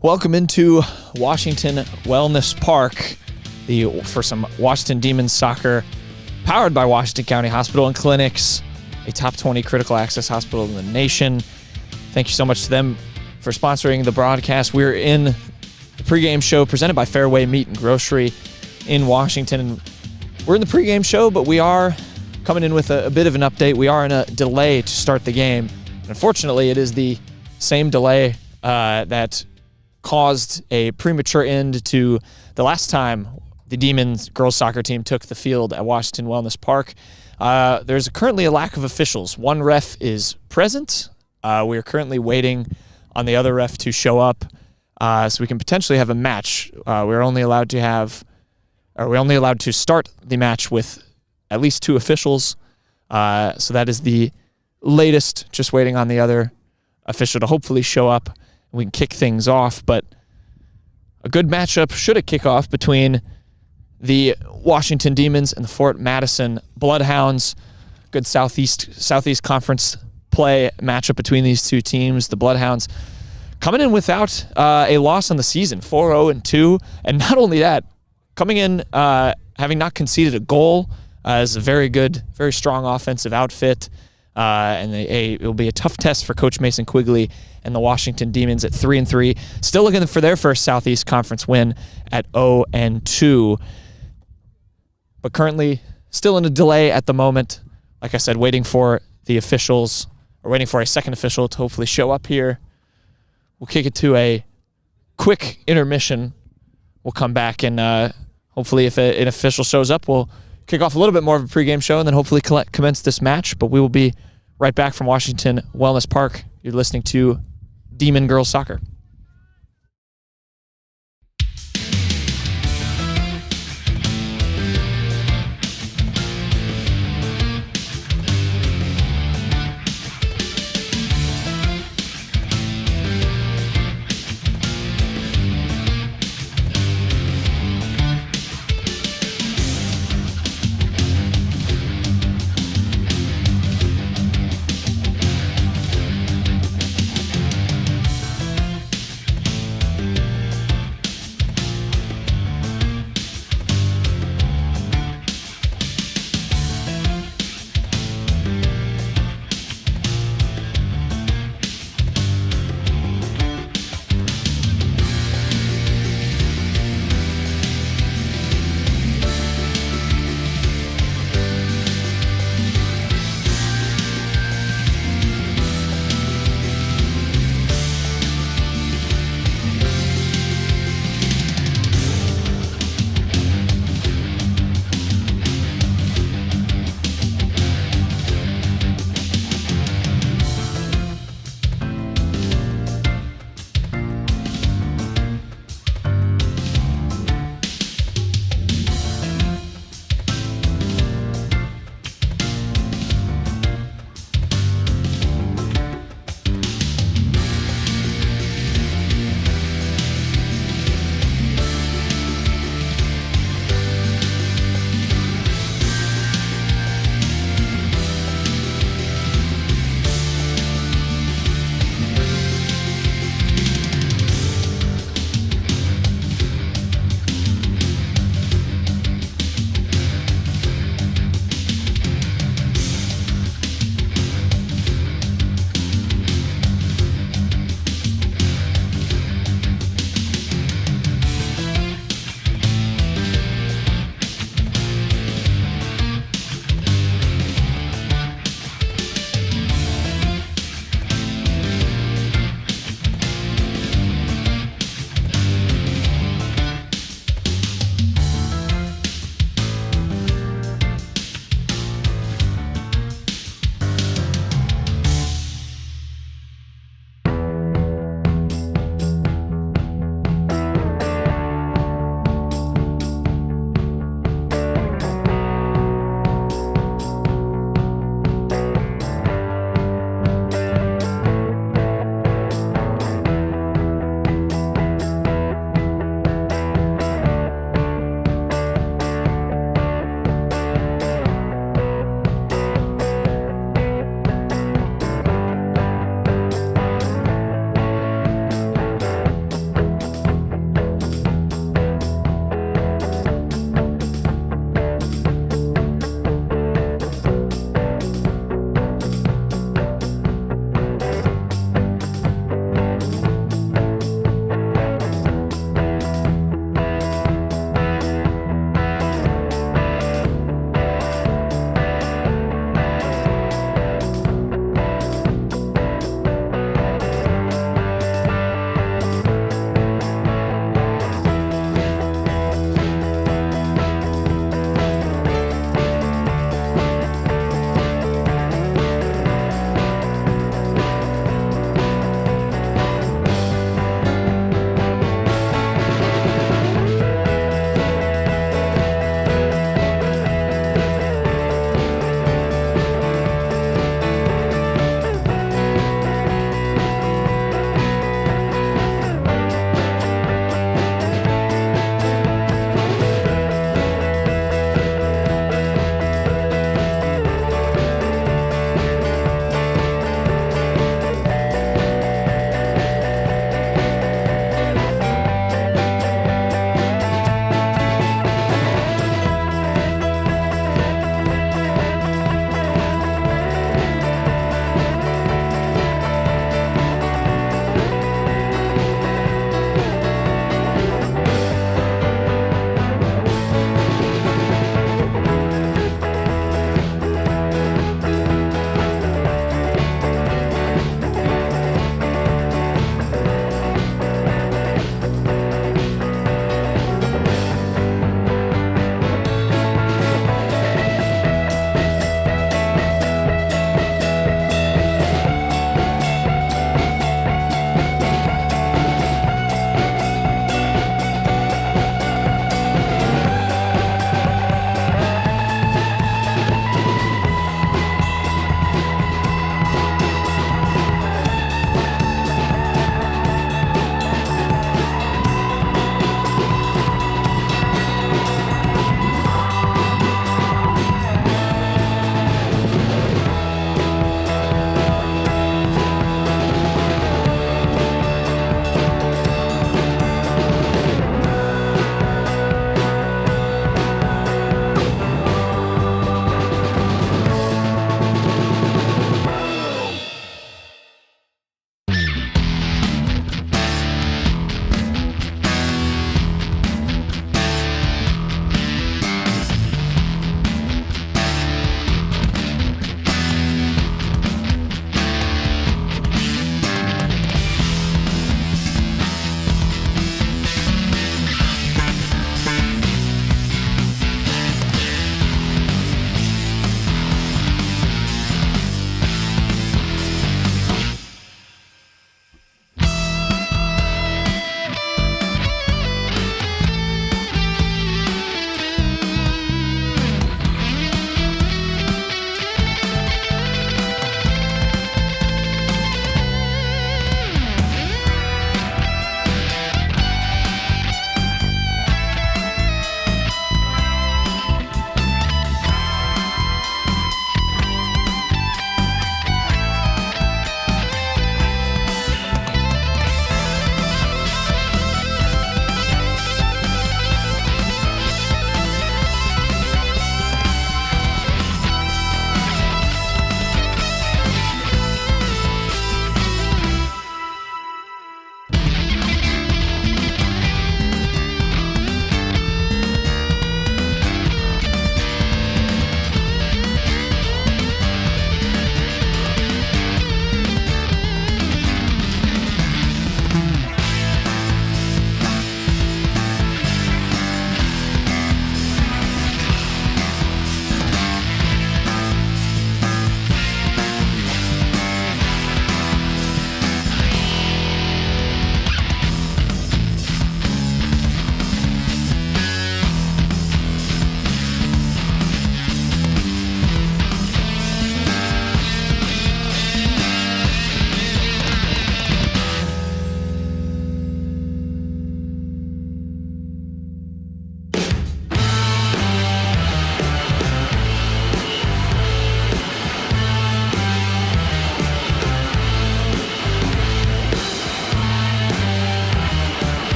Welcome into Washington Wellness Park for some Washington Demons soccer, powered by Washington County Hospital and Clinics, a top 20 critical access hospital in the nation. Thank you so much to them for sponsoring the broadcast. We're in the pregame show presented by Fairway Meat and Grocery in Washington. We're in the pregame show, but we are coming in with a bit of an update. We are in a delay to start the game. Unfortunately, it is the same delay that caused a premature end to the last time the Demons girls soccer team took the field at Washington Wellness Park. There's currently a lack of officials. One ref is present. We are currently waiting on the other ref to show up so we can potentially have a match. We're only allowed to start the match with at least two officials. So that is the latest, just waiting on the other official to hopefully show up. We can kick things off, but a good matchup should it kick off between the Washington Demons and the Fort Madison Bloodhounds. Good Southeast Conference play matchup between these two teams. The Bloodhounds coming in without a loss on the season, 4-0-2, and not only that, coming in having not conceded a goal as a very good, very strong offensive outfit. And it will be a tough test for Coach Mason Quigley and the Washington Demons at 3-3. Still looking for their first Southeast Conference win at 0-2. But currently still in a delay at the moment. Like I said, waiting for the officials, or waiting for a second official to hopefully show up here. We'll kick it to a quick intermission. We'll come back and hopefully if an official shows up, we'll kick off a little bit more of a pregame show and then hopefully commence this match. But we will be right back from Washington Wellness Park. You're listening to Demon Girls Soccer.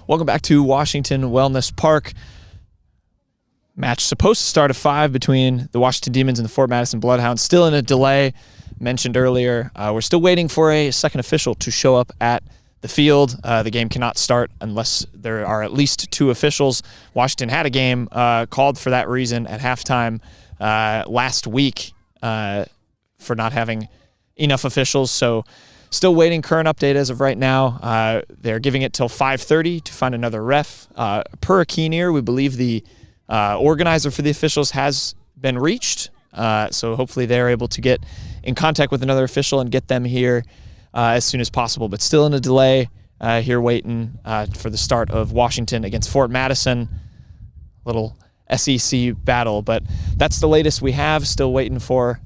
Welcome back to Washington Wellness Park. Match supposed to start at 5 between the Washington Demons and the Fort Madison Bloodhounds. Still in a delay. Mentioned earlier, we're still waiting for a second official to show up at the field. The game cannot start unless there are at least 2 officials. Washington had a game called for that reason at halftime last week for not having enough officials. So still waiting. Current update as of right now. They're giving it till 5:30 to find another ref. Per a keen ear, we believe the organizer for the officials has been reached. So hopefully they're able to get in contact with another official and get them here as soon as possible. But still in a delay here waiting for the start of Washington against Fort Madison. Little SEC battle. But that's the latest we have. Still waiting for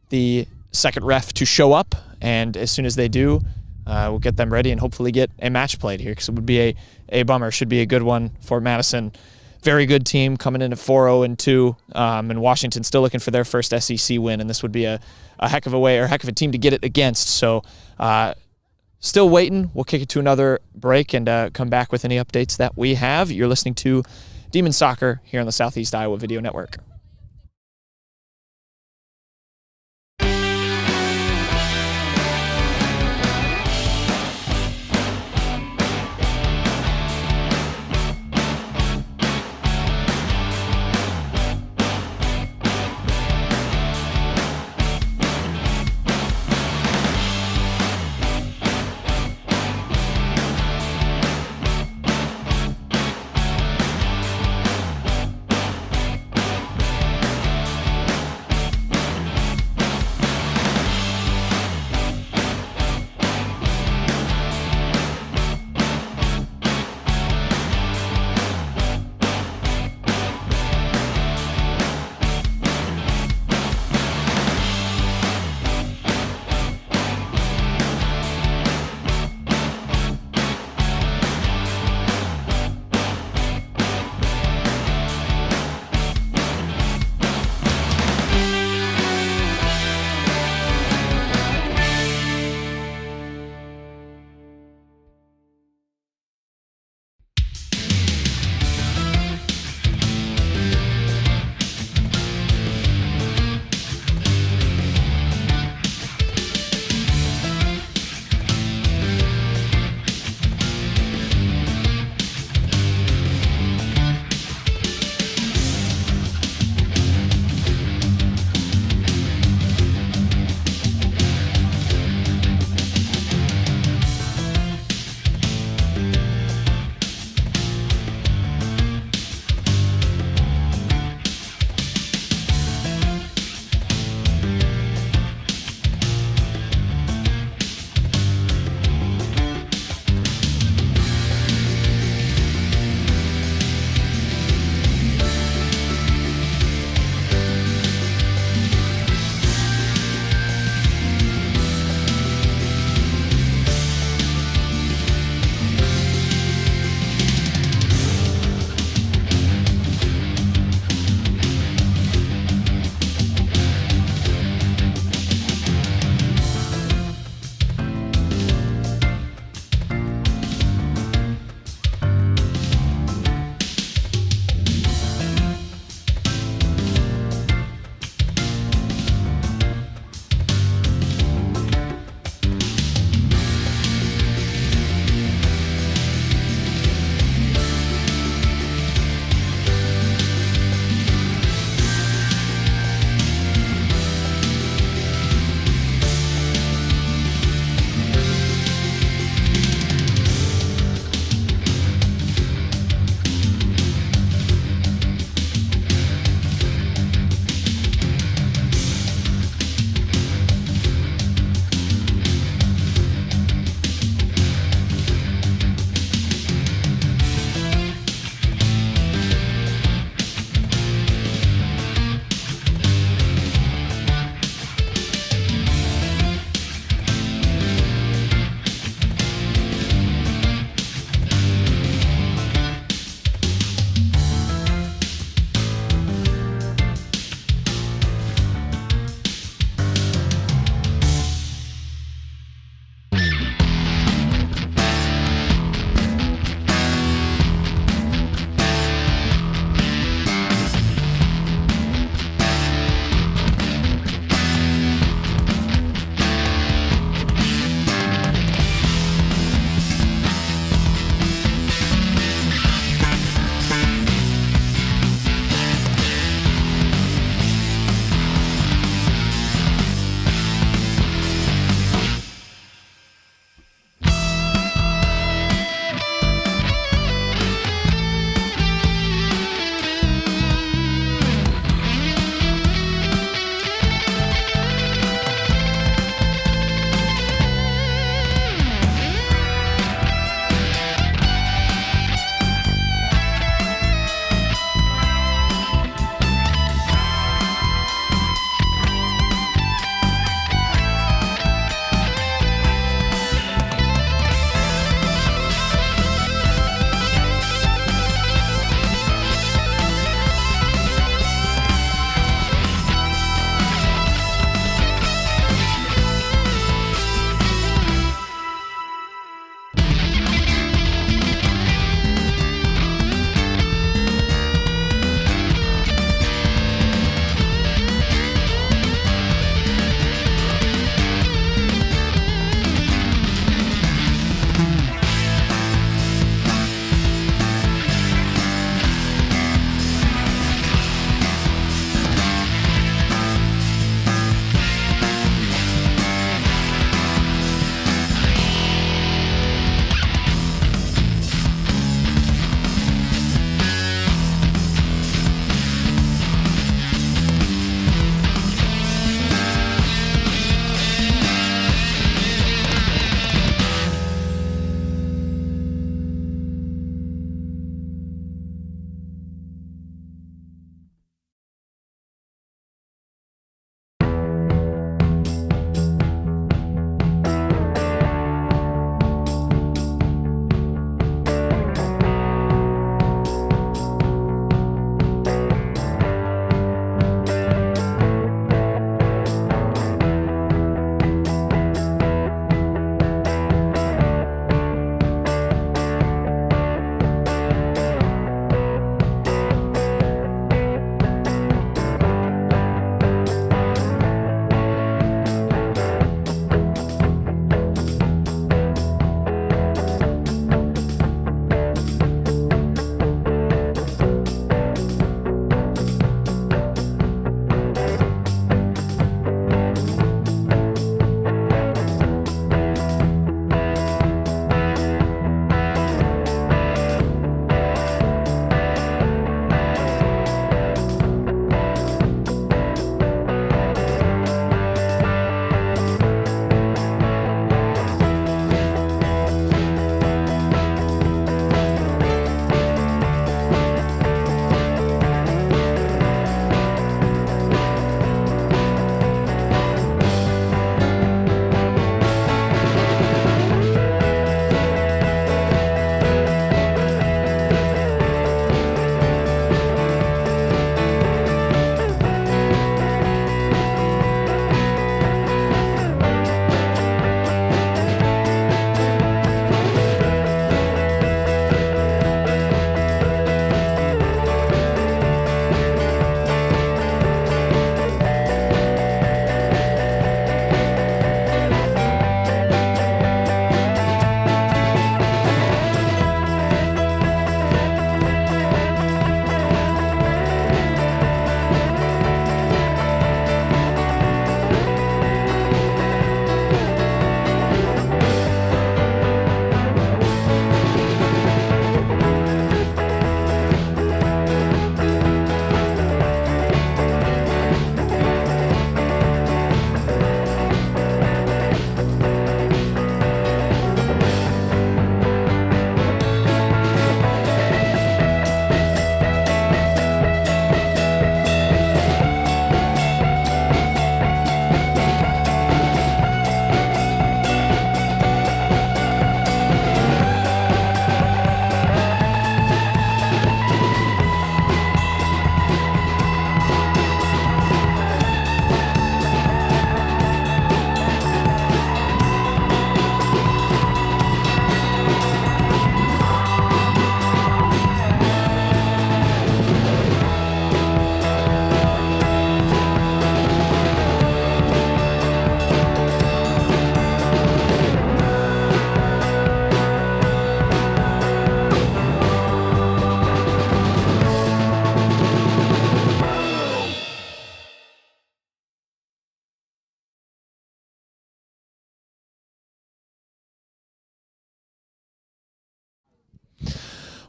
the second ref to show up. And as soon as they do, we'll get them ready and hopefully get a match played here, because it would be a bummer. Should be a good one for Madison. Very good team coming in at 4-0-2, and Washington still looking for their first SEC win, and this would be a heck of a way, or a heck of a team to get it against. So still waiting. We'll kick it to another break and come back with any updates that we have. You're listening to Demon Soccer here on the Southeast Iowa Video Network.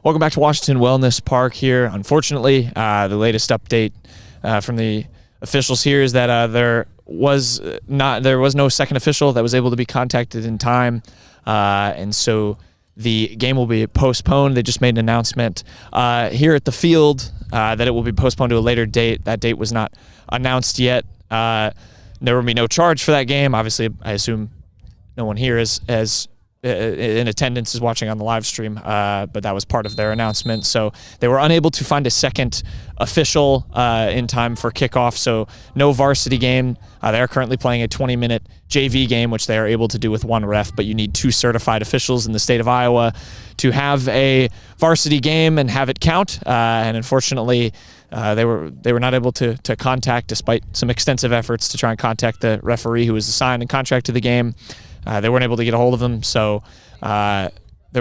Welcome back to Washington Wellness Park here. Unfortunately, the latest update from the officials here is that there was no second official that was able to be contacted in time, and so the game will be postponed. They just made an announcement here at the field that it will be postponed to a later date. That date was not announced yet. There will be no charge for that game. Obviously, I assume no one here is in attendance is watching on the live stream, but that was part of their announcement. So they were unable to find a second official in time for kickoff, so no varsity game. They are currently playing a 20-minute JV game, which they are able to do with one ref, but you need 2 certified officials in the state of Iowa to have a varsity game and have it count. And unfortunately, they were not able to contact, despite some extensive efforts to try and contact the referee who was assigned and contract to the game. They weren't able to get a hold of them, so there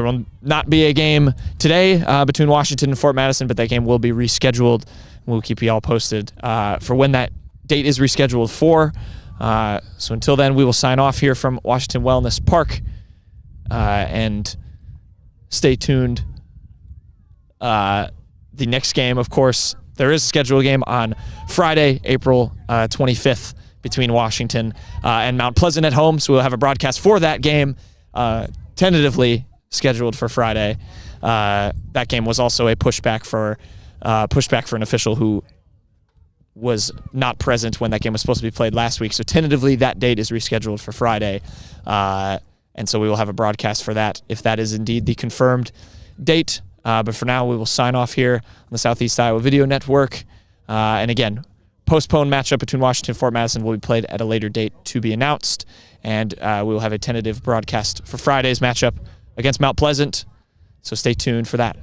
will not be a game today between Washington and Fort Madison, but that game will be rescheduled. We'll keep you all posted for when that date is rescheduled for. So until then, we will sign off here from Washington Wellness Park, and stay tuned. The next game, of course, there is a scheduled game on Friday, April 25th, between Washington and Mount Pleasant at home. So we'll have a broadcast for that game, tentatively scheduled for Friday. That game was also a pushback for an official who was not present when that game was supposed to be played last week. So tentatively, that date is rescheduled for Friday. And so we will have a broadcast for that if that is indeed the confirmed date. But for now, we will sign off here on the Southeast Iowa Video Network. And again, postponed matchup between Washington and Fort Madison will be played at a later date to be announced. And we will have a tentative broadcast for Friday's matchup against Mount Pleasant. So stay tuned for that.